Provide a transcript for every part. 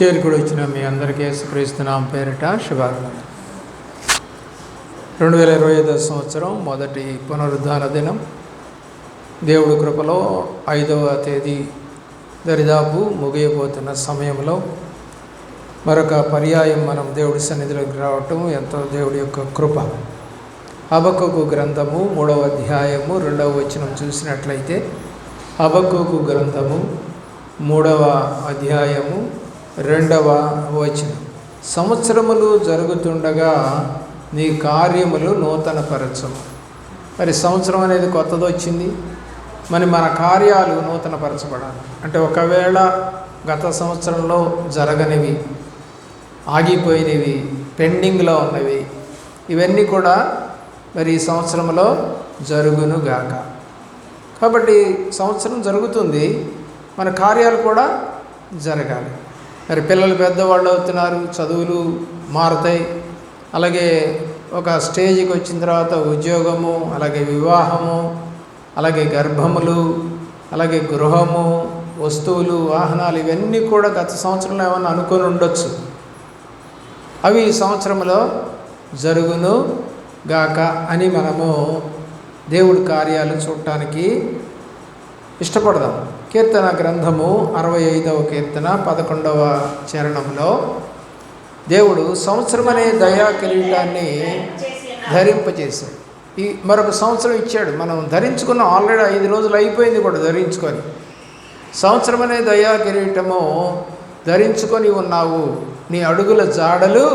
చేరుకుడి వచ్చిన మీ అందరికీ యేసుక్రీస్తునామం పేరిట శుభాకాంక్షలు. 2025 సంవత్సరం మొదటి పునరుద్ధాన దినం. దేవుడి కృపలో 5వ తేదీ దరిదాపు ముగియబోతున్న సమయంలో మరొక పర్యాయం మనం దేవుడి సన్నిధిలోకి రావటం ఎంతో దేవుడి యొక్క కృప. హబక్కూకు గ్రంథము 3వ అధ్యాయము 2వ వచనం చూసినట్లయితే, హబక్కూకు గ్రంథము 3వ అధ్యాయము 2వ వచనం, సంవత్సరములు జరుగుతుండగా నీ కార్యములు నూతనపరచము. మరి సంవత్సరం అనేది కొత్తది వచ్చింది, మన కార్యాలు నూతనపరచబడాలి. అంటే ఒకవేళ గత సంవత్సరంలో జరగనివి, ఆగిపోయినవి, పెండింగ్లో ఉన్నవి, ఇవన్నీ కూడా మరి ఈ సంవత్సరంలో జరుగునుగాక. కాబట్టి సంవత్సరం జరుగుతుంది, మన కార్యాలు కూడా జరగాలి. మరి పిల్లలు పెద్దవాళ్ళు అవుతున్నారు, చదువులు మారుతాయి, అలాగే ఒక స్టేజ్కి వచ్చిన తర్వాత ఉద్యోగము, అలాగే వివాహము, అలాగే గర్భములు, అలాగే గృహము, వస్తువులు, వాహనాలు, ఇవన్నీ కూడా గత సంవత్సరంలో ఏమన్నా అనుకొని ఉండొచ్చు. అవి ఈ సంవత్సరంలో జరుగును గాక అని మనము దేవుడి కార్యాలు చూడటానికి ఇష్టపడదాం. కీర్తన గ్రంథము 65వ కీర్తన 11వ చరణంలో దేవుడు సంవత్సరం అనే దయా కిరీటాన్ని ధరింపజేశాడు. ఈ మరొక సంవత్సరం ఇచ్చాడు. మనం ధరించుకున్నాం, ఆల్రెడీ 5 రోజులు అయిపోయింది కూడా ధరించుకొని. సంవత్సరం అనే దయా కిరీటము ధరించుకొని ఉన్నావు, నీ అడుగుల జాడలు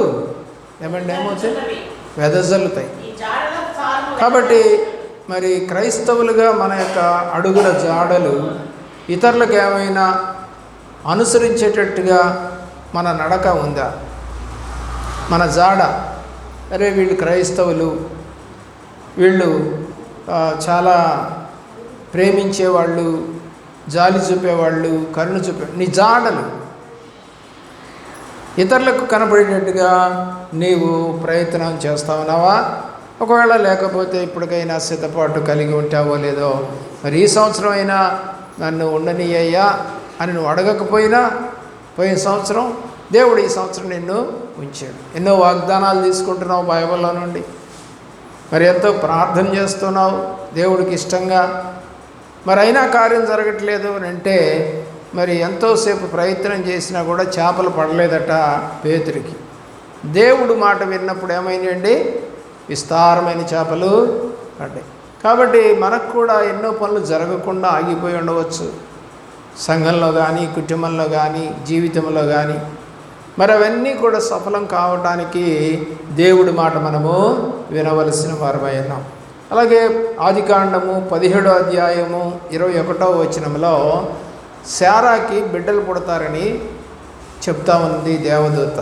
ఏమవుతాయి? వెదజల్లుతాయి. కాబట్టి మరి క్రైస్తవులుగా మన యొక్క అడుగుల జాడలు ఇతరులకు ఏమైనా అనుసరించేటట్టుగా మన నడక ఉందా? మన జాడ, అరే వీళ్ళు క్రైస్తవులు, వీళ్ళు చాలా ప్రేమించేవాళ్ళు, జాలి చూపేవాళ్ళు, కరుణ నీ జాడలు ఇతరులకు కనపడేటట్టుగా నీవు ప్రయత్నం చేస్తా ఉన్నావా? ఒకవేళ లేకపోతే ఇప్పటికైనా సిద్ధపాటు కలిగి ఉంటావో లేదో, మరి ఈ సంవత్సరం అయినా నన్ను ఉండనీయ్యా అని నువ్వు అడగకపోయినా, పోయిన సంవత్సరం దేవుడు ఈ సంవత్సరం నిన్ను ఉంచాడు. ఎన్నో వాగ్దానాలు తీసుకుంటున్నావు బైబిల్లో నుండి, మరి ఎంతో ప్రార్థన చేస్తున్నావు దేవుడికి ఇష్టంగా, మరి అయినా కార్యం జరగట్లేదు అని అంటే, మరి ఎంతోసేపు ప్రయత్నం చేసినా కూడా చేపలు పడలేదట పేతురికి. దేవుడు మాట విన్నప్పుడు ఏమైందండి? విస్తారమైన చేపలు పడ్డాయి. కాబట్టి మనకు కూడా ఎన్నో పనులు జరగకుండా ఆగిపోయి ఉండవచ్చు, సంఘంలో కానీ, కుటుంబంలో కానీ, జీవితంలో కానీ. మరి అవన్నీ కూడా సఫలం కావడానికి దేవుడి మాట మనము వినవలసిన వారమై ఉన్నాం. అలాగే ఆదికాండము 17వ అధ్యాయము 21వ వచనంలో శారాకి బిడ్డలు పుడతారని చెప్తా ఉంది దేవదూత.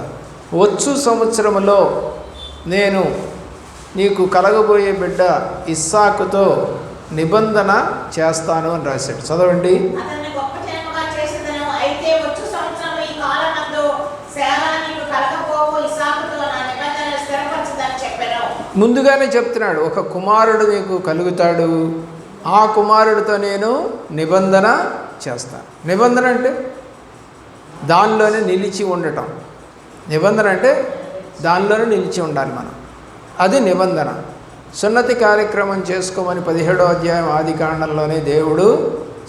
వచ్చు సంవత్సరములో నేను నీకు కలగబోయే బిడ్డ ఇస్సాకుతో నిబంధన చేస్తాను అని రాశాడు. చదవండి. ముందుగానే చెప్తున్నాడు, ఒక కుమారుడు నీకు కలుగుతాడు, ఆ కుమారుడితో నేను నిబంధన చేస్తాను. నిబంధన అంటే దానిలోనే నిలిచి ఉండటం. నిబంధన అంటే దానిలోనే నిలిచి ఉండాలి మనం, అది నిబంధన. సున్నతి కార్యక్రమం చేసుకోమని 17వ అధ్యాయం ఆదికాండంలోనే దేవుడు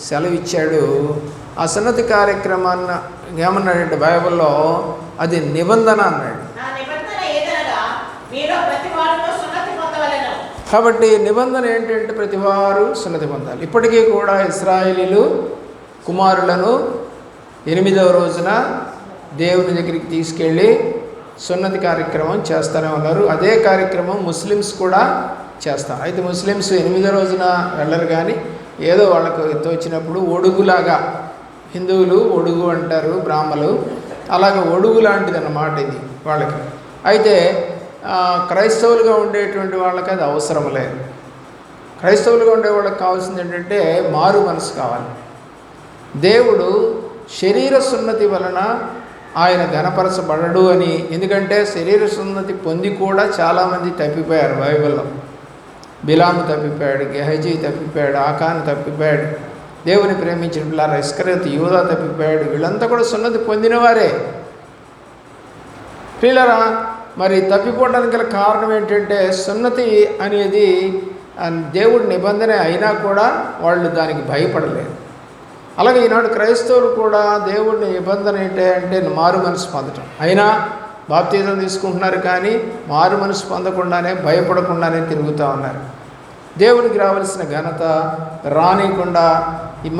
సెలవిచ్చాడు. ఆ సున్నతి కార్యక్రమాన్ని ఏమన్నాడంటే బైబిల్లో అది నిబంధన అన్నాడు. కాబట్టి నిబంధన ఏంటంటే ప్రతివారు సున్నతి పొందాలి. ఇప్పటికీ కూడా ఇశ్రాయేలీలు కుమారులను 8వ రోజున దేవుని దగ్గరికి తీసుకెళ్ళి సున్నతి కార్యక్రమం చేస్తూనే ఉన్నారు. అదే కార్యక్రమం ముస్లిమ్స్ కూడా చేస్తారు. అయితే ముస్లిమ్స్ 8వ రోజున వెళ్ళరు, కానీ ఏదో వాళ్ళకు తోచినప్పుడు ఒడుగులాగా, హిందువులు ఒడుగు అంటారు, బ్రాహ్మలు అలాగే ఒడుగు లాంటిది అన్నమాట ఇది వాళ్ళకి. అయితే క్రైస్తవులుగా ఉండేటువంటి వాళ్ళకి అది అవసరం లేదు. క్రైస్తవులుగా ఉండే వాళ్ళకి కావాల్సింది ఏంటంటే మారు మనసు కావాలి. దేవుడు శరీర సున్నతి వలన ఆయన ఘనపరచబడడు అని. ఎందుకంటే శరీర సున్నతి పొంది కూడా చాలామంది తప్పిపోయారు బైబిల్లో. బిలాము తప్పిపోయాడు, గెహజీ తప్పిపోయాడు, ఆకాను తప్పిపోయాడు, దేవుని ప్రేమించిన పిల్లల ఇస్కరియోతు యూదా తప్పిపోయాడు. వీళ్ళంతా కూడా సున్నతి పొందినవారే, ప్రియులారా, మరి తప్పిపోవడానికి గల కారణం ఏంటంటే సున్నతి అనేది దేవుడి నిబంధన అయినా కూడా వాళ్ళు దానికి భయపడలేదు. అలాగే ఈనాడు క్రైస్తవులు కూడా దేవుడి నిబంధన ఏంటంటే మారు మనసు పొందటం, అయినా బాప్తిజం తీసుకుంటున్నారు కానీ మారు మనసు పొందకుండానే భయపడకుండానే తిరుగుతూ ఉన్నారు. దేవుడికి రావాల్సిన ఘనత రానికుండా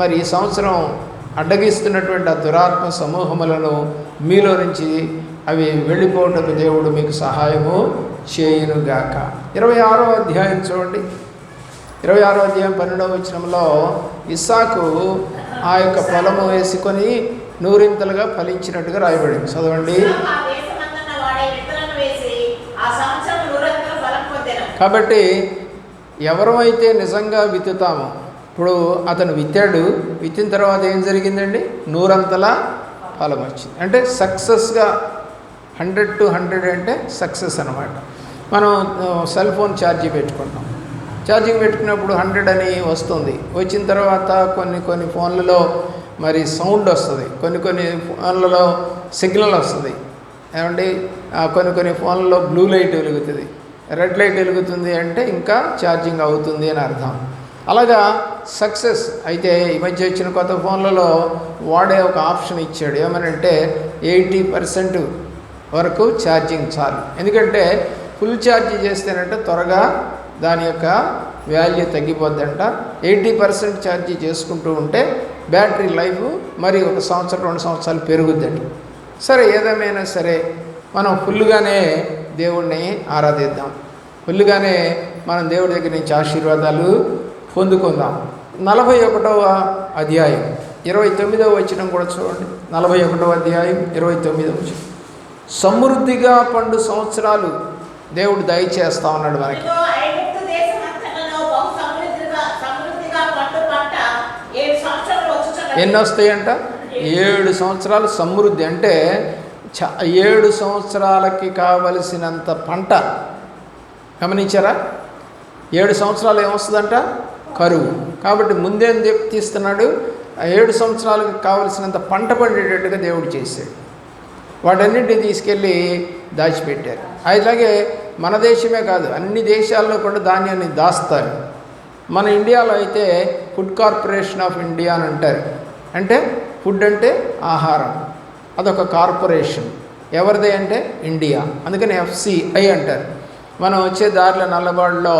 మరి ఈ సంవత్సరం అడ్డగిస్తున్నటువంటి ఆ దురాత్మ సమూహములను మీలో నుంచి అవి వెళ్ళిపోవటకు దేవుడు మీకు సహాయము చేయునుగాక. 26వ అధ్యాయం చూడండి. 26వ అధ్యాయం 12వ వచనంలో ఇస్సాకు ఆ యొక్క పొలము వేసుకొని నూరింతలుగా ఫలించినట్టుగా రాయబడింది. చదవండి. కాబట్టి ఎవరైతే నిజంగా విత్తుతామో, ఇప్పుడు అతను విత్తాడు, విత్తిన తర్వాత ఏం జరిగిందండి? 100 ఫలం వచ్చింది. అంటే సక్సెస్గా 100 to 100 అంటే సక్సెస్ అన్నమాట. మనం సెల్ ఫోన్ ఛార్జీ పెట్టుకుంటాం, ఛార్జింగ్ పెట్టుకున్నప్పుడు 100 అని వస్తుంది. వచ్చిన తర్వాత కొన్ని ఫోన్లలో మరి సౌండ్ వస్తుంది, కొన్ని ఫోన్లలో సిగ్నల్ వస్తుంది, ఏమండి కొన్ని ఫోన్లలో బ్లూ లైట్ వెలుగుతుంది, రెడ్ లైట్ వెలుగుతుంది, అంటే ఇంకా ఛార్జింగ్ అవుతుంది అని అర్థం. అలాగా సక్సెస్ అయితే ఈ మధ్య వచ్చిన కొత్త ఫోన్లలో వాడే ఒక ఆప్షన్ ఇచ్చాడు. ఏమనంటే 80% వరకు ఛార్జింగ్ చాలు. ఎందుకంటే ఫుల్ ఛార్జ్ చేస్తేనంటే త్వరగా దాని యొక్క వాల్యూ తగ్గిపోద్దంట. 80% ఛార్జీ చేసుకుంటూ ఉంటే బ్యాటరీ లైఫ్ మరి 1 సంవత్సరం 2 సంవత్సరాలు పెరుగుద్దండి. సరే, ఏదేమైనా సరే మనం ఫుల్గానే దేవుణ్ణి ఆరాధిద్దాం, ఫుల్గానే మనం దేవుడి దగ్గర నుంచి ఆశీర్వాదాలు పొందుకుందాం. 41వ అధ్యాయం 29వ వచనం కూడా చూడండి. 41వ అధ్యాయం 29వ వచనం. సమృద్ధిగా పండు సంవత్సరాలు దేవుడు దయచేస్తా ఉన్నాడు మనకి. ఎన్ని వస్తాయంట? 7 సంవత్సరాలు సమృద్ధి. అంటే 7 సంవత్సరాలకి కావలసినంత పంట. గమనించారా? 7 సంవత్సరాలు ఏమొస్తుందంట? కరువు. కాబట్టి ముందేం తీస్తున్నాడు? 7 సంవత్సరాలకు కావలసినంత పంట పండేటట్టుగా దేవుడు చేశాడు. వాటన్నింటినీ తీసుకెళ్ళి దాచిపెట్టారు. అలాగే మన దేశమే కాదు, అన్ని దేశాల్లో కూడా ధాన్యాన్ని దాస్తారు. మన ఇండియాలో అయితే ఫుడ్ కార్పొరేషన్ ఆఫ్ ఇండియా అని అంటారు. అంటే ఫుడ్ అంటే ఆహారం, అదొక కార్పొరేషన్. ఎవరిదే అంటే ఇండియా, అందుకని FCI అంటారు. మనం వచ్చే దారిలో నల్లబాడులో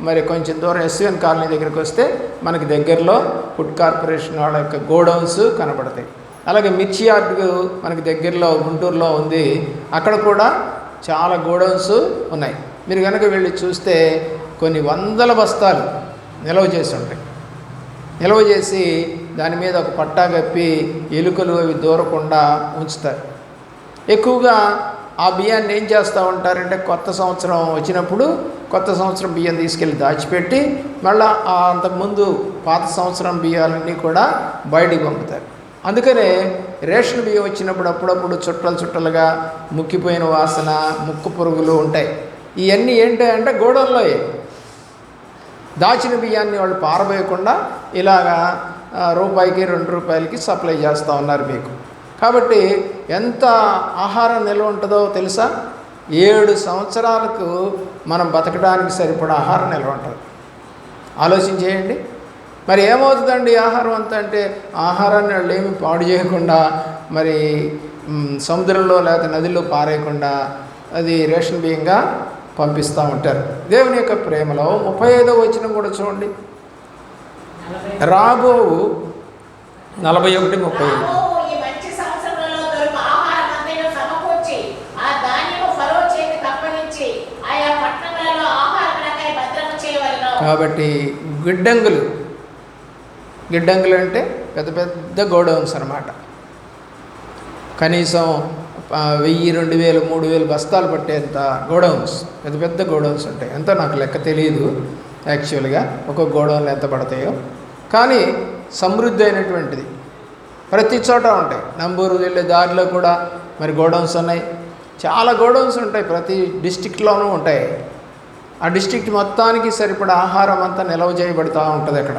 మరి కొంచెం దూరం SVN కాలనీ దగ్గరికి వస్తే మనకి దగ్గరలో ఫుడ్ కార్పొరేషన్ వాళ్ళ యొక్క గోడౌన్స్ కనబడతాయి. అలాగే మిర్చి యార్డు మనకి దగ్గరలో గుంటూరులో ఉంది, అక్కడ కూడా చాలా గోడౌన్స్ ఉన్నాయి. మీరు కనుక వెళ్ళి చూస్తే కొన్ని 100 బస్తాలు నిల్వ చేసి ఉంటాయి. నిల్వ చేసి దాని మీద ఒక పట్టా కప్పి ఎలుకలు అవి దూరకుండా ఉంచుతారు. ఎక్కువగా ఆ బియ్యాన్ని ఏం చేస్తూ ఉంటారంటే కొత్త సంవత్సరం వచ్చినప్పుడు కొత్త సంవత్సరం బియ్యం తీసుకెళ్ళి దాచిపెట్టి మళ్ళీ అంతకుముందు పాత సంవత్సరం బియ్యాలన్నీ కూడా బయటికి పంపుతారు. అందుకనే రేషన్ బియ్యం వచ్చినప్పుడు అప్పుడప్పుడు చుట్టలుగా ముక్కిపోయిన వాసన, ముక్కు పురుగులు ఉంటాయి. ఇవన్నీ ఏంటంటే గోడౌన్లో దాచిన బియ్యాన్ని వాళ్ళు పారబోయకుండా ఇలాగా రూపాయికి 2 రూపాయలకి సప్లై చేస్తూ ఉన్నారు మీకు. కాబట్టి ఎంత ఆహారం నిల్వ ఉంటుందో తెలుసా? 7 సంవత్సరాలకు మనం బతకడానికి సరిపడా ఆహారం నిల్వ ఉంటుంది. ఆలోచన చేయండి. మరి ఏమవుతుందండి ఆహారం అంతా అంటే, ఆహారాన్ని వాళ్ళు ఏమి పాడు చేయకుండా మరి సముద్రంలో లేకపోతే నదిలో పారేయకుండా అది రేషన్ బియ్యంగా పంపిస్తూ ఉంటారు. దేవుని యొక్క ప్రేమలో 35వ వచనం కూడా చూడండి. రాబోవు 41, 35. కాబట్టి గిడ్డంగులు అంటే పెద్ద పెద్ద గోడౌన్స్ అన్నమాట. కనీసం 1000, 2000, 3000 బస్తాలు పట్టేంత గోడౌన్స్, పెద్ద పెద్ద గోడౌన్స్ ఉంటాయి. ఎంతో నాకు లెక్క తెలియదు యాక్చువల్గా ఒక్కొక్క గోడౌన్లు ఎంత పడతాయో. కానీ సమృద్ధి అయినటువంటిది ప్రతి చోట ఉంటాయి. నంబూరు వెళ్ళే దారిలో కూడా మరి గోడౌన్స్ ఉన్నాయి. చాలా గోడౌన్స్ ఉంటాయి, ప్రతి డిస్టిక్లోనూ ఉంటాయి. ఆ డిస్ట్రిక్ట్ మొత్తానికి సరిపడా ఆహారం అంతా నిల్వ చేయబడుతూ ఉంటుంది అక్కడ.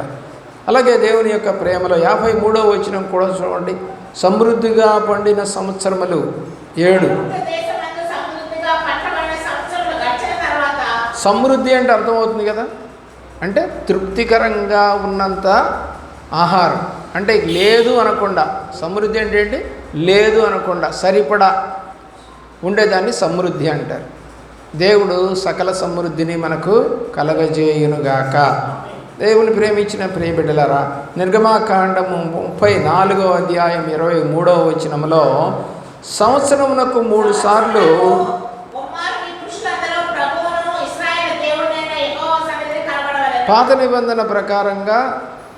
అలాగే దేవుని యొక్క ప్రేమలో 53వ వచనం కూడా చూడండి. సమృద్ధిగా పండిన సంవత్సరములు 7. సమృద్ధి అంటే అర్థమవుతుంది కదా, అంటే తృప్తికరంగా ఉన్నంత ఆహారం అంటే లేదు అనకుండా. సమృద్ధి అంటే ఏంటి? లేదు అనకుండా సరిపడా ఉండేదాన్ని సమృద్ధి అంటారు. దేవుడు సకల సమృద్ధిని మనకు కలగజేయునుగాక. దేవుని ప్రేమించిన ప్రియబిడ్డలారా, నిర్గమాకాండము 34వ అధ్యాయం 23వ వచనంలో సంవత్సరమునకు 3 సార్లు పాత నిబంధన ప్రకారంగా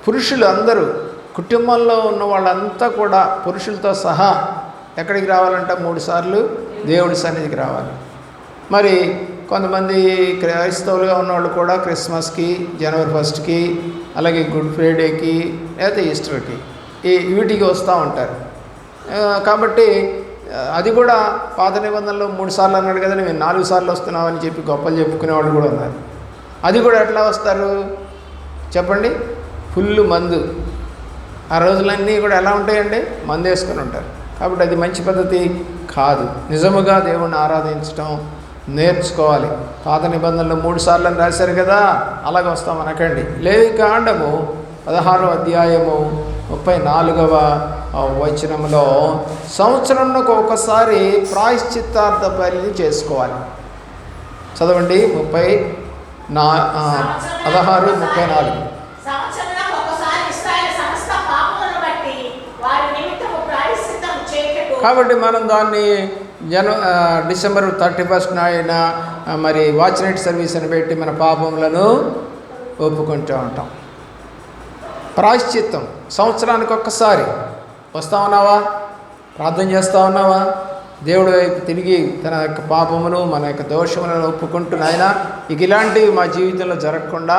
పురుషులు అందరూ, కుటుంబంలో ఉన్న వాళ్ళంతా కూడా పురుషులతో సహా ఎక్కడికి రావాలంటే 3 సార్లు దేవుడి సన్నిధికి రావాలి. మరి కొంతమంది క్రైస్తవులుగా ఉన్నవాళ్ళు కూడా క్రిస్మస్కి, జనవరి 1కి, అలాగే గుడ్ ఫ్రైడేకి, లేకపోతే ఈస్టర్కి వీటికి వస్తూ ఉంటారు. కాబట్టి అది కూడా పాత నిబంధనలో 3 సార్లు అన్నాడు కదా, మేము 4 సార్లు వస్తున్నామని చెప్పి గొప్పలు చెప్పుకునే వాళ్ళు కూడా ఉన్నారు. అది కూడా ఎట్లా వస్తారు చెప్పండి? ఫుల్ మందు. ఆ రోజులన్నీ కూడా ఎలా ఉంటాయండి? మందు వేసుకొని ఉంటారు. కాబట్టి అది మంచి పద్ధతి కాదు. నిజముగా దేవుణ్ణి ఆరాధించడం నేర్చుకోవాలి. పాత నిబంధనలు 3 సార్లు అని రాశారు కదా, అలాగే వస్తాం అనకండి. లేవికాండము 16వ అధ్యాయము 34వ వచనంలో సంవత్సరంలో ఒకసారి ప్రాయశ్చిత్తార్థ బలి చేసుకోవాలి. చదవండి 16:34. కాబట్టి మనం దాన్ని డిసెంబర్ 31 నాయన మరి వాచ్ నైట్ సర్వీస్ అని పెట్టి మన పాపములను ఒప్పుకుంటూ ఉంటాం. ప్రాయశ్చిత్తం సంవత్సరానికి ఒక్కసారి. వస్తూ ఉన్నావా? ప్రార్థన చేస్తూ ఉన్నావా? దేవుడు వైపు తిరిగి తన యొక్క పాపమును, మన యొక్క దోషములను ఒప్పుకుంటూ, నాయన ఇక ఇలాంటివి మా జీవితంలో జరగకుండా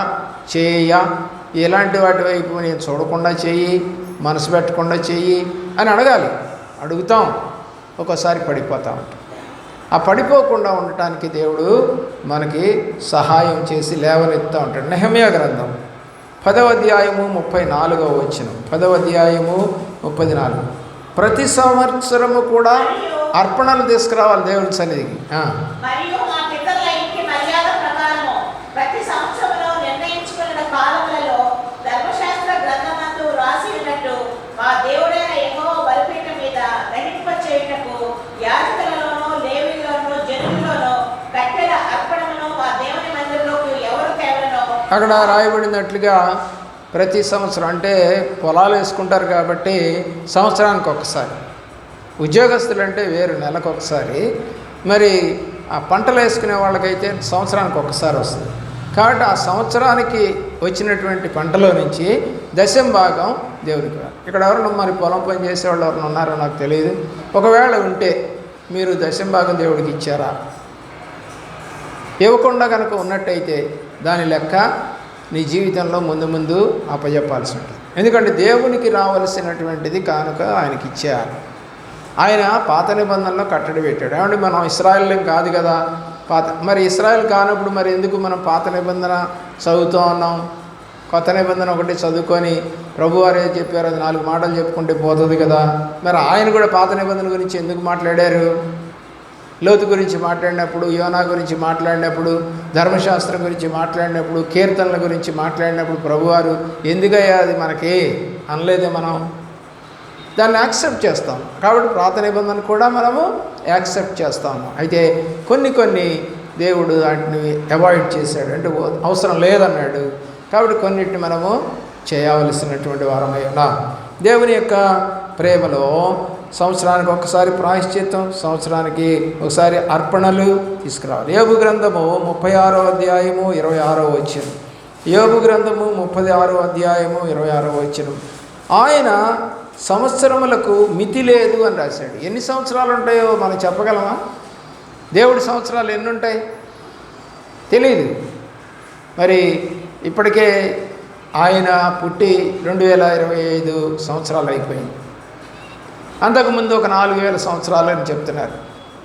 చేయ, ఎలాంటి వాటి వైపు నేను చూడకుండా చేయి, మనసు పెట్టకుండా చేయి అని అడగాలి. అడుగుతాం, ఒక్కోసారి పడిపోతూ ఉంటాం. ఆ పడిపోకుండా ఉండటానికి దేవుడు మనకి సహాయం చేసి లేవనెత్తుతూ ఉంటాడు. నెహెమ్యా గ్రంథం 10వ అధ్యాయము 34వ వచనం. 10వ అధ్యాయము 34. ప్రతి సంవత్సరము కూడా అర్పణలు తీసుకురావాలి దేవుని సన్నిధికి. అక్కడ రాయబడినట్లుగా ప్రతి సంవత్సరం అంటే పొలాలు వేసుకుంటారు కాబట్టి సంవత్సరానికి ఒకసారి. ఉద్యోగస్తులు అంటే వేరు, నెలకు ఒకసారి. మరి ఆ పంటలు వేసుకునే వాళ్ళకైతే సంవత్సరానికి ఒకసారి వస్తుంది. కాబట్టి ఆ సంవత్సరానికి వచ్చినటువంటి పంటలో నుంచి 10వ భాగం దేవునికి. ఇక్కడ ఎవరైనా మరి పొలం పని చేసేవాళ్ళు ఎవరైనా ఉన్నారో నాకు తెలియదు. ఒకవేళ ఉంటే మీరు 10వ భాగం దేవుడికి ఇచ్చారా? ఇవ్వకుండా కనుక ఉన్నట్టయితే దాని లెక్క నీ జీవితంలో ముందు ముందు అప్పజెప్పాల్సి ఉంటుంది. ఎందుకంటే దేవునికి రావలసినటువంటిది కానుక ఆయనకి ఇచ్చేయాలి. ఆయన పాత నిబంధనలో కట్టడి పెట్టాడు. ఏమంటే మనం ఇశ్రాయేల్ కాదు కదా, మరి ఇశ్రాయేల్ కానప్పుడు మరి ఎందుకు మనం పాత నిబంధన చదువుతూ ఉన్నాం? కొత్త నిబంధన ఒకటి చదువుకొని ప్రభువారు ఏది చెప్పారు అది 4 మాటలు చెప్పుకుంటే పోతుంది కదా. మరి ఆయన కూడా పాత నిబంధన గురించి ఎందుకు మాట్లాడారు? లోతు గురించి మాట్లాడినప్పుడు, యోనా గురించి మాట్లాడినప్పుడు, ధర్మశాస్త్రం గురించి మాట్లాడినప్పుడు, కీర్తనల గురించి మాట్లాడినప్పుడు ప్రభువారు ఎందుకయ్యా అది మనకి అనలేదే? మనం దాన్ని యాక్సెప్ట్ చేస్తాం. కాబట్టి పాత నిబంధన కూడా మనము యాక్సెప్ట్ చేస్తాము. అయితే కొన్ని దేవుడు వాటిని అవాయిడ్ చేశాడు, అంటే అవసరం లేదన్నాడు. కాబట్టి కొన్నిటిని మనము చేయవలసినటువంటి వారమై ఉన్నాం. దేవుని యొక్క ప్రేమలో సంవత్సరానికి ఒకసారి ప్రాయశ్చిత్తం, సంవత్సరానికి ఒకసారి అర్పణలు తీసుకురావాలి. యోబు గ్రంథము 36వ అధ్యాయము 26వ వచనం. యోబు గ్రంథము 36వ అధ్యాయము 26వ వచనం. ఆయన సంవత్సరములకు మితి లేదు అని రాశాడు. ఎన్ని సంవత్సరాలు ఉంటాయో మనం చెప్పగలమా? దేవుడి సంవత్సరాలు ఎన్ని ఉంటాయి తెలియదు. మరి ఇప్పటికే ఆయన పుట్టి 2025 సంవత్సరాలు అయిపోయింది. అంతకుముందు ఒక 4000 సంవత్సరాలు అని చెప్తున్నారు.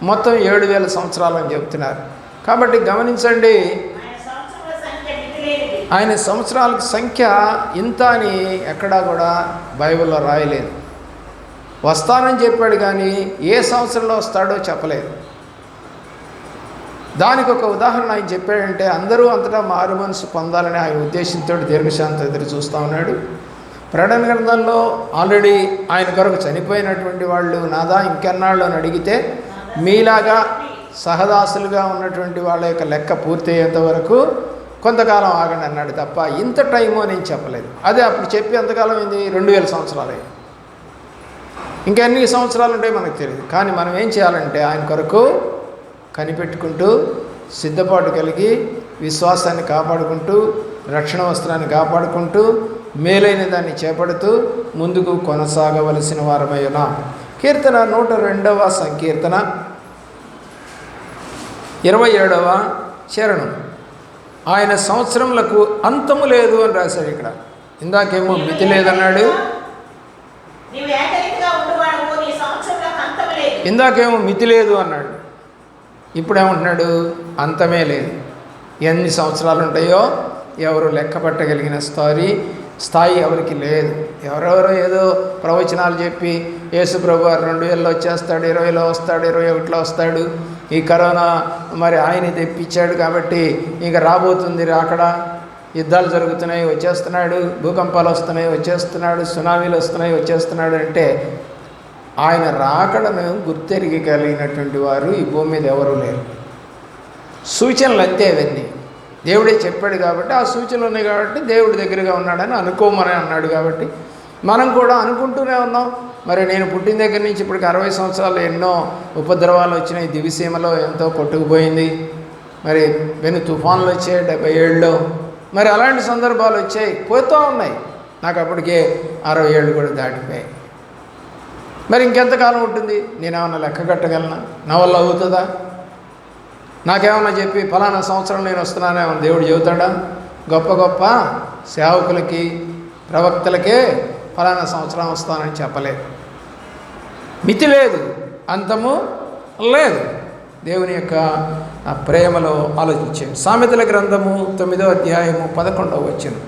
మొత్తం 7000 సంవత్సరాలు అని చెప్తున్నారు. కాబట్టి గమనించండి, ఆయన సంవత్సరాల సంఖ్య ఇంత అని ఎక్కడా కూడా బైబిల్లో రాయలేదు. వస్తానని చెప్పాడు కానీ ఏ సంవత్సరంలో వస్తాడో చెప్పలేదు. దానికి ఒక ఉదాహరణ ఆయన చెప్పాడంటే, అందరూ అంతటా మారు మనసు పొందాలని ఆయన ఉద్దేశంతో దీర్ఘశాంతం ఎదురు చూస్తూ ఉన్నాడు. ప్రకటన గ్రంథంలో ఆల్రెడీ ఆయన కొరకు చనిపోయినటువంటి వాళ్ళు నాదా ఇంకెన్నాళ్ళు అని అడిగితే, మీలాగా సహదాసులుగా ఉన్నటువంటి వాళ్ళ యొక్క లెక్క పూర్తయ్యేంత వరకు కొంతకాలం ఆగండి అన్నాడు తప్ప ఇంత టైము నేను చెప్పలేదు. అదే అప్పుడు చెప్పి ఎంతకాలం అయింది? 2000 సంవత్సరాలే. ఇంకెన్ని సంవత్సరాలు ఉంటాయి మనకు తెలియదు. కానీ మనం ఏం చేయాలంటే ఆయన కొరకు కనిపెట్టుకుంటూ, సిద్ధపాటు కలిగి, విశ్వాసాన్ని కాపాడుకుంటూ, రక్షణ వస్త్రాన్ని కాపాడుకుంటూ, మేలైన దాన్ని చేపడుతూ ముందుకు కొనసాగవలసిన వారమైన కీర్తన 102వ సంకీర్తన 27వ చరణం. ఆయన సంవత్సరములకు అంతము లేదు అని రాశాడు ఇక్కడ. ఇందాకేమో మితి లేదన్నాడు, ఇందాకేమో మితి లేదు అన్నాడు, ఇప్పుడేమంటున్నాడు? అంతమే లేదు. ఎన్ని సంవత్సరాలు ఉంటాయో ఎవరు లెక్క పట్టగలిగిన స్థాయి ఎవరికి లేదు. ఎవరెవరో ఏదో ప్రవచనాలు చెప్పి యేసు ప్రభు 2000లో వచ్చేస్తాడు, 20లో వస్తాడు, 21లో వస్తాడు, ఈ కరోనా మరి ఆయన తెప్పించాడు కాబట్టి ఇంకా రాబోతుంది, రాకడ, యుద్ధాలు జరుగుతున్నాయి వచ్చేస్తున్నాడు, భూకంపాలు వస్తున్నాయి వచ్చేస్తున్నాడు, సునామీలు వస్తున్నాయి వచ్చేస్తున్నాడు అంటే ఆయన రాకడను గుర్తెరిగి కలిగినటువంటి వారు ఈ భూమి మీద ఎవరూ లేరు. సూచనలు అంతే అవన్నీ. దేవుడే చెప్పాడు కాబట్టి ఆ సూచనలు ఉన్నాయి కాబట్టి దేవుడి దగ్గరగా ఉన్నాడని అనుకోమని అన్నాడు కాబట్టి మనం కూడా అనుకుంటూనే ఉన్నాం. మరి నేను పుట్టిన దగ్గర నుంచి ఇప్పటికి 60 సంవత్సరాలు ఎన్నో ఉపద్రవాలు వచ్చినాయి. దివిసీమలో ఎంతో కొట్టుకుపోయింది. మరి వెను తుఫాన్లు వచ్చాయి 77లో. మరి అలాంటి సందర్భాలు వచ్చాయి, పోతూ ఉన్నాయి. నాకు అప్పటికే 60 ఏళ్ళు కూడా దాటిపోయాయి. మరి ఇంకెంతకాలం ఉంటుంది? నేనేమన్నా లెక్క కట్టగలనా? నా వల్ల అవుతుందా? నాకేమన్నా చెప్పి ఫలానా సంవత్సరం నేను వస్తున్నానేమన్నా దేవుడు చెబుతాడా? గొప్ప గొప్ప సేవకులకి, ప్రవక్తలకే ఫలానా సంవత్సరం వస్తానని చెప్పలేదు. మితి లేదు, అంతము లేదు. దేవుని యొక్క ప్రేమలో ఆలోచించాను. సామెతల గ్రంథము 9వ అధ్యాయము 11వ వచనం.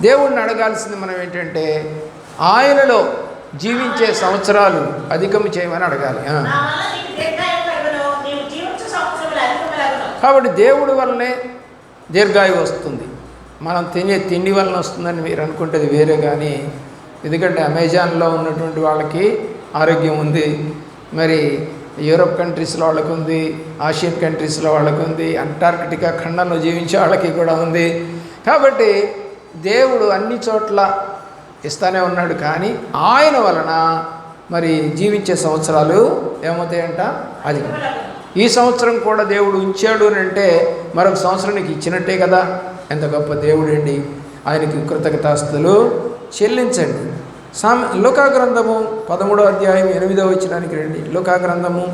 దేవుడిని అడగాల్సింది మనం ఏంటంటే ఆయనలో జీవించే సంవత్సరాలు అధికము చేయమని అడగాలి. కాబట్టి దేవుడి వల్లనే దీర్ఘాయువు వస్తుంది. మనం తినే తిండి వలన వస్తుందని మీరు అనుకుంటేది వేరే. కానీ ఎందుకంటే అమెజాన్లో ఉన్నటువంటి వాళ్ళకి ఆరోగ్యం ఉంది, మరి యూరోప్ కంట్రీస్లో వాళ్ళకు ఉంది, ఆసియన్ కంట్రీస్లో వాళ్ళకు ఉంది, అంటార్కిటికా ఖండంలో జీవించే వాళ్ళకి కూడా ఉంది. కాబట్టి దేవుడు అన్ని చోట్ల ఇస్తానే ఉన్నాడు. కానీ ఆయన వలన మరి జీవించే సంవత్సరాలు ఏమవుతాయంట? అది ఈ సంవత్సరం కూడా దేవుడు ఉంచాడు అని అంటే మరొక సంవత్సరం నీకు ఇచ్చినట్టే కదా. ఎంత గొప్ప దేవుడు అండి. ఆయనకి కృతజ్ఞతాస్తుతులు చెల్లించండి. లూకా గ్రంథము 13వ అధ్యాయం 8వ వచనానికి రండి. లూకా గ్రంథము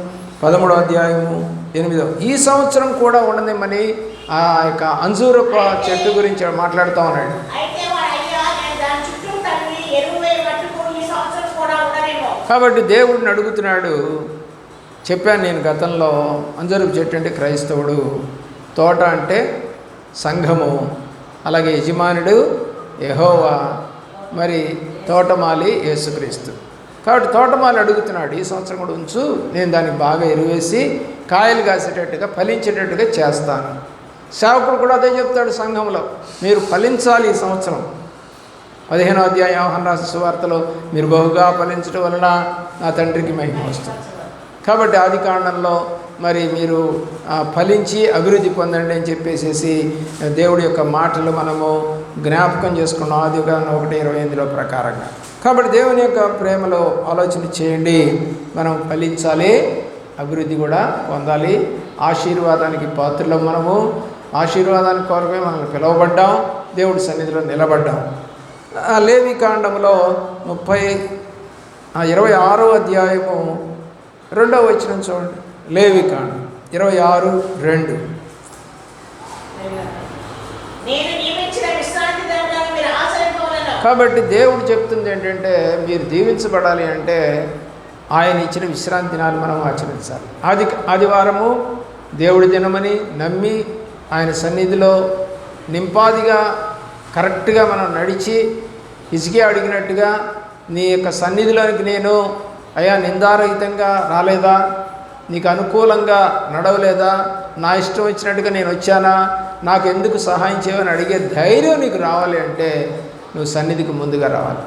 13వ అధ్యాయము 8వ. ఈ సంవత్సరం కూడా ఉండదేమని ఆ యొక్క అంజూరప చెట్టు గురించి మాట్లాడుతూ ఉన్నాడు. కాబట్టి దేవుడిని అడుగుతున్నాడు. చెప్పాను నేను గతంలో, అంజూరపు చెట్టు అంటే క్రైస్తవుడు, తోట అంటే సంఘము, అలాగే యజమానుడు యెహోవా, మరి తోటమాలి యేసుక్రీస్తు. కాబట్టి తోటమాలి అడుగుతున్నాడు, ఈ సంవత్సరం కూడా ఉంచు, నేను దానికి బాగా ఎరువేసి కాయలు కాసేటట్టుగా ఫలించేటట్టుగా చేస్తాను. సేవకుడు కూడా అదే చెప్తాడు సంఘంలో, మీరు ఫలించాలి ఈ సంవత్సరం. 15వ అధ్యాయం యోహాను రాసిన సువార్తలో మీరు బహుగా ఫలించడం వలన నా తండ్రికి మహిమ వస్తుంది. కాబట్టి ఆది కాండంలో మరి మీరు ఫలించి అభివృద్ధి పొందండి అని చెప్పేసి దేవుడి యొక్క మాటలు మనము జ్ఞాపకం చేసుకున్నాం ఆదికాండం 1:28 ప్రకారంగా. కాబట్టి దేవుని యొక్క ప్రేమలో ఆలోచన చేయండి. మనం ఫలించాలి, అభివృద్ధి కూడా పొందాలి. ఆశీర్వాదానికి పాత్రలో మనము ఆశీర్వాదానికి కొరకే మనం పిలువబడ్డాం, దేవుడి సన్నిధిలో నిలబడ్డాం. లేవి కాండంలో 26వ అధ్యాయము 2వ వచనం చూడండి. లేవి కాండం 26:2. కాబట్టి దేవుడు చెప్తుంది ఏంటంటే మీరు దీవించబడాలి అంటే ఆయన ఇచ్చిన విశ్రాంతి దినాలు మనం ఆచరించాలి. ఆదివారము దేవుడి దినమని నమ్మి ఆయన సన్నిధిలో నింపాదిగా కరెక్ట్గా మనం నడిచి హిజ్కియా అడిగినట్టుగా నీ యొక్క సన్నిధిలోనికి నేను అయ్యా నిందారహితంగా రాలేదా, నీకు అనుకూలంగా నడవలేదా, నా ఇష్టం వచ్చినట్టుగా నేను వచ్చానా, నాకు ఎందుకు సహాయం చేయమని అడిగే ధైర్యం నీకు రావాలి అంటే నువ్వు సన్నిధికి ముందుగా రావాలి.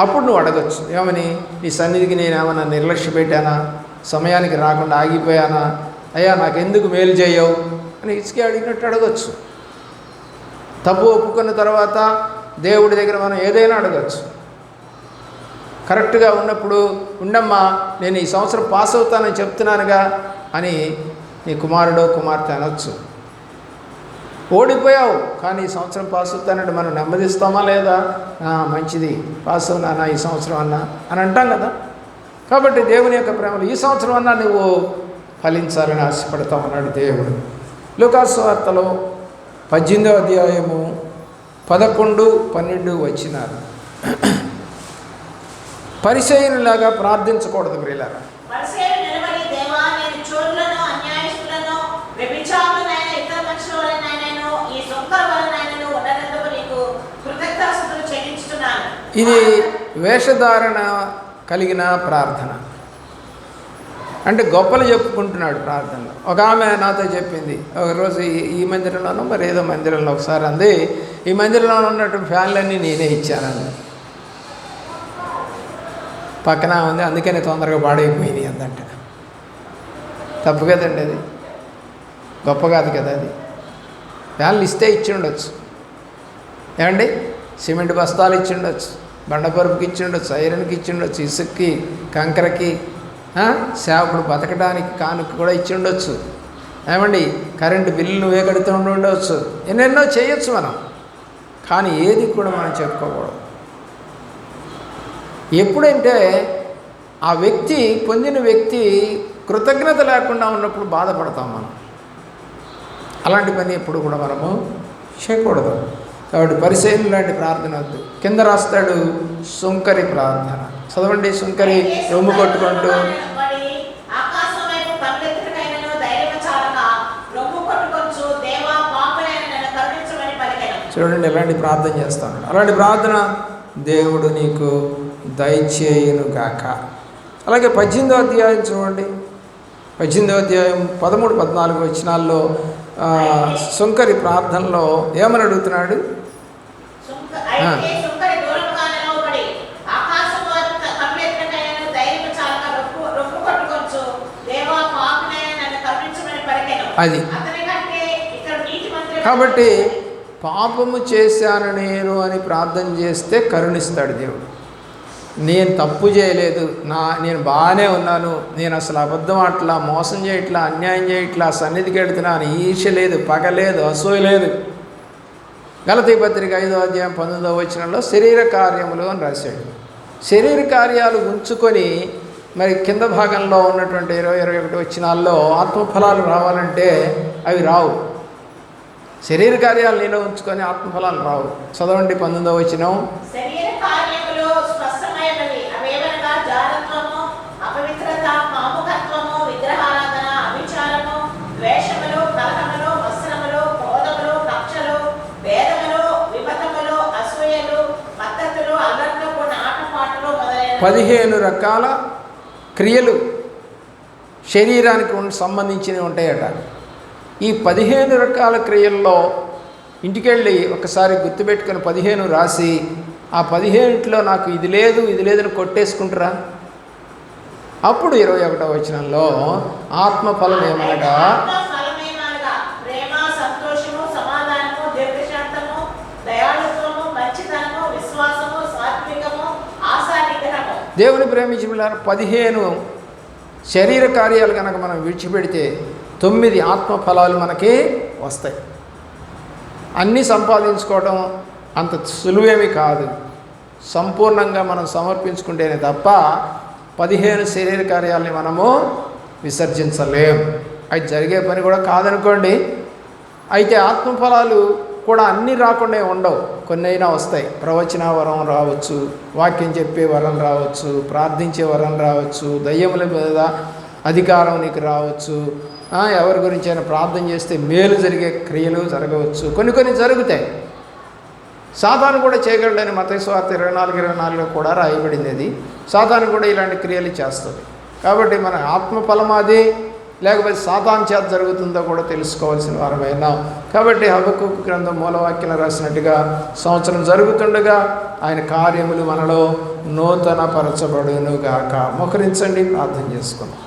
అప్పుడు నువ్వు అడగచ్చు, ఏమని, నీ సన్నిధికి నేను ఏమైనా నిర్లక్ష్య పెట్టానా, సమయానికి రాకుండా ఆగిపోయానా, అయ్యా నాకెందుకు మేలు చేయవు అని ఇసుకే అడిగినట్టు అడగచ్చు. తప్పు ఒప్పుకున్న తర్వాత దేవుడి దగ్గర మనం ఏదైనా అడగచ్చు. కరెక్ట్గా ఉన్నప్పుడు, ఉండమ్మా నేను ఈ సంవత్సరం పాస్ అవుతానని చెప్తున్నానుగా అని నీ కుమారుడో కుమార్తె అనొచ్చు. ఓడిపోయావు కానీ ఈ సంవత్సరం పాస్ అవుతానంటే మనం నెమ్మదిస్తామా లేదా, మంచిది పాస్ అవునా ఈ సంవత్సరం అన్నా అని అంటాం కదా. కాబట్టి దేవుని యొక్క ప్రేమలో ఈ సంవత్సరం అన్నా నువ్వు ఫలించాలని ఆశపడతామన్నాడు దేవుడు. లూకాసు సువార్తలో 18వ అధ్యాయము 11, 12 వచనాలు. పరిసయ్యునిలాగా ప్రార్థించకూడదు ప్రియులారా. ఇది వేషధారణ కలిగిన ప్రార్థన. అంటే గొప్పలు చెప్పుకుంటున్నాడు ప్రార్థనలో. ఒక ఆమె నాతో చెప్పింది, ఒకరోజు ఈ మందిరంలోనూ మరి ఏదో మందిరంలో ఒకసారి అంది, ఈ మందిరంలో ఉన్నటువంటి ఫ్యాన్లన్నీ నేనే ఇచ్చానండి. పక్కన ఉంది, అందుకనే తొందరగా పాడైపోయినాయి అందంట. తప్పు కదండి, అది గొప్ప కాదు కదా. అది ఫ్యాన్లు ఇస్తే ఇచ్చి ఉండొచ్చు, ఏమండి, సిమెంట్ బస్తాలు ఇచ్చి ఉండొచ్చు, బండపరుపుకి ఇచ్చి ఉండొచ్చు, ఐరన్కి ఇచ్చి ఉండొచ్చు, ఇసుక్కి, కంకరకి, సేవకుడు బతకడానికి కానుక కూడా ఇచ్చి ఉండొచ్చు, ఏమండి, కరెంటు బిల్లు నువ్వే కడుతూ ఉండవచ్చు, ఎన్నెన్నో చేయొచ్చు మనం. కానీ ఏది కూడా మనం చెప్పుకోకూడదు. ఎప్పుడంటే ఆ వ్యక్తి, పొందిన వ్యక్తి కృతజ్ఞత లేకుండా ఉన్నప్పుడు బాధపడతాం మనం. అలాంటి పని ఎప్పుడు కూడా మనము చేయకూడదు. కాబట్టి పరిసయ్యులు లాంటి ప్రార్థన వద్దు. కింద రాస్తాడు సుంకరి ప్రార్థన. చదవండి. సుంకరి రొమ్ము కొట్టుకుంటూ, చూడండి ఎలాంటి ప్రార్థన చేస్తాను. అలాంటి ప్రార్థన దేవుడు నీకు దయచేయునుగాక. అలాగే 18వ అధ్యాయం చూడండి. 18వ అధ్యాయం 13, 14 వచనాల్లో సుంకరి ప్రార్థనలో ఏమని అడుగుతున్నాడు? అది కాబట్టి పాపము చేశాను నేను అని ప్రార్థన చేస్తే కరుణిస్తాడు దేవుడు. నేను తప్పు చేయలేదు, నేను బాగానే ఉన్నాను, నేను అసలు అబద్ధం అట్లా, మోసం చేయట్లా, అన్యాయం చేయట్లా, సన్నిధికి వెళుతున్నాను, ఈర్ష్య లేదు, పగ లేదు, అసూయ లేదు. గలతీ పత్రిక 5వ అధ్యాయం 19వ వచనంలో శరీర కార్యములు అని రాశాడు. శరీర కార్యాలు ఉంచుకొని మరి కింద భాగంలో ఉన్నటువంటి 20, 21 వచనాల్లో ఆత్మఫలాలు రావాలంటే అవి రావు. శరీర కార్యాలు నీలో ఉంచుకొని ఆత్మఫలాలు రావు. చదవండి 19వ వచనం. పదిహేను రకాల క్రియలు శరీరానికి సంబంధించినవి ఉంటాయట. ఈ 15 రకాల క్రియల్లో ఇంటికెళ్ళి ఒకసారి గుర్తుపెట్టుకుని 15 రాసి, ఆ 15లో నాకు ఇది లేదు ఇది లేదని కొట్టేసుకుంటారా? అప్పుడు 21వ వచనంలో ఆత్మఫలం ఏమనగా దేవుని ప్రేమించి 15 శరీర కార్యాలు కనుక మనం విడిచిపెడితే 9 ఆత్మఫలాలు మనకి వస్తాయి. అన్నీ సంపాదించుకోవడం అంత సులువేమి కాదు. సంపూర్ణంగా మనం సమర్పించుకుంటేనే తప్ప 15 శరీర కార్యాలని మనము విసర్జించలేం. అది జరిగే పని కూడా కాదనుకోండి. అయితే ఆత్మఫలాలు కూడా అన్నీ రాకుండా ఉండవు, కొన్ని అయినా వస్తాయి. ప్రవచన వరం రావచ్చు, వాక్యం చెప్పే వరం రావచ్చు, ప్రార్థించే వరం రావచ్చు, దయ్యముల మీద అధికారం నీకు రావచ్చు, ఎవరి గురించి అయినా ప్రార్థన చేస్తే మేలు జరిగే క్రియలు జరగవచ్చు. కొన్ని జరుగుతాయి. సాతాను కూడా చేయగలడని మత్తయి సువార్త 24:24 కూడా రాయబడింది. అది సాతాను కూడా ఇలాంటి క్రియలు చేస్తుంది. కాబట్టి మన ఆత్మఫలం అది, లేకపోతే సాతాను చేత జరుగుతుందో కూడా తెలుసుకోవాల్సిన వారమైనా. కాబట్టి హబక్కూకు గ్రంథం మూలవాక్యం రాసినట్టుగా సంవత్సరం జరుగుతుండగా ఆయన కార్యములు మనలో నూతన పరచబడును గాక. మోకరించండి, ప్రార్థన చేసుకుందాం.